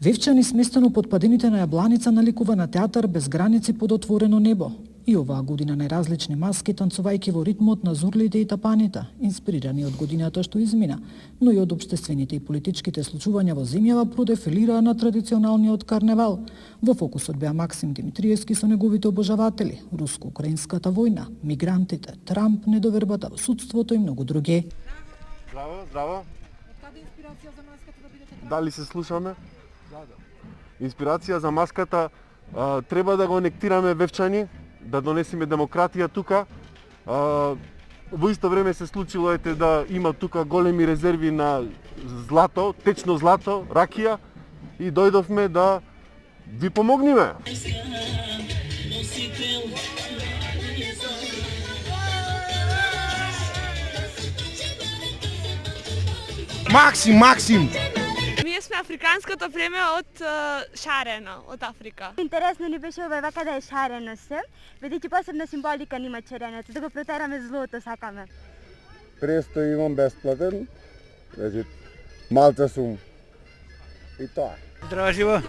Вевчани сместено под падините на Јабланица наликува на театар без граници под отворено небо. И оваа година најразлични маски танцувајќи во ритмот на зурлите и тапаните, инспирирани од годината што измина, но и од општествените и политичките случувања во земјава продефилираа на традиционалниот карневал. Во фокусот беа Максим Димитриевски со неговите обожаватели, руско-украинската војна, мигрантите, Трамп, недовербата во судството и многу други. Здраво, здраво. Од каде инспирација за маската да бидете? Дали се слушаме? Да. Инспирација за маската треба да го анектираме Вевчани, да донесеме демократија тука. Во исто време се случило да има тука големи резерви на злато, течно злато, ракија и дојдовме да ви помогнеме. Максим! Ние сме африканското племе од шарено, од Африка. Интересно ни беше ова вака да е шарено се, бидејќи посебна символика нима червеното, да го претераме злото сакаме. Престо имам бесплатен, значи малце сум. И тоа. Здраво живо.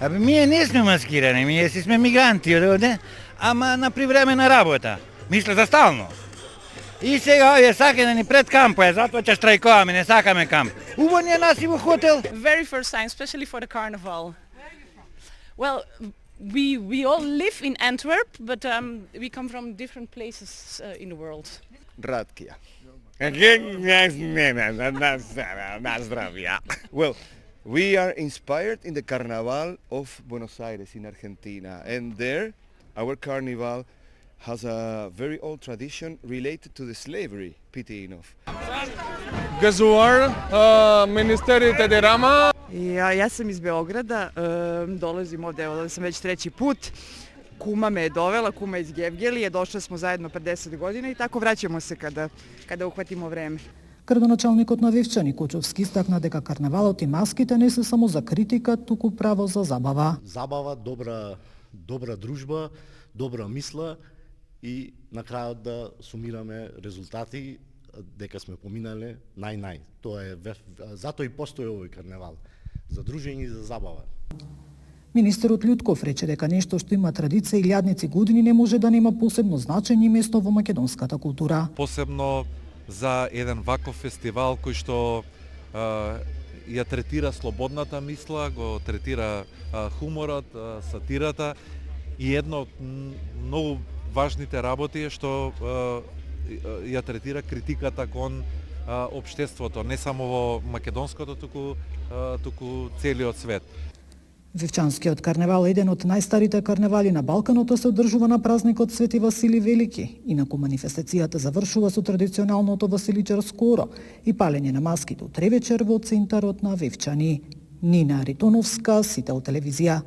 Абе, ние не сме маскирани, ние си сме мигранти од овде, ама на привремена работа. Мисле за стално. И сега овие сака да ни пред кампо, затоа ќе штрајкуваме, не сакаме камп. Убаво ни е наси во хотел. Very first time, especially for the carnival. Well, we all live in Antwerp, but we come from different places in the world. Раткија. На здравје. Well, we are inspired in the Carnaval of Buenos Aires in Argentina, and there our carnival has a very old tradition related to the slavery, Pitiinov. Газуар, Министерите де Рама. Јас сум из Београда, долазим овде, овде сам веќе треći put. Kuma me je dovela, kuma iz Gevgelije, došli smo zajedno pre 10 godina i tako vraćamo se kada uhvatimo vreme. Градоначалникот на Вевчани Кочовски истакна дека карневалот и маските не се само за критика, туку право за забава. Забава, добра дружба, добра мисла и на крајот да сумираме резултати дека сме поминале нај. Тоа е затоа и постои овој карневал, за дружење и за забава. Министерот Љутков рече дека нешто што има традиција илјадници години не може да нема посебно значење и место во македонската култура. Посебно за еден ваков фестивал кој што ја третира слободната мисла, го третира хуморот, сатирата и едно од многу важните работи е што ја третира критиката кон општеството, не само во македонското, туку целиот свет. Вевчанскиот карневал е еден од најстарите карневали на Балканот, се одржува на празникот Свети Васили Велики. Инаку манифестацијата завршува со традиционалното василичарско оро и палење на маските утре вечер во центарот на Вевчани. Нина Ритоновска, Сител телевизија.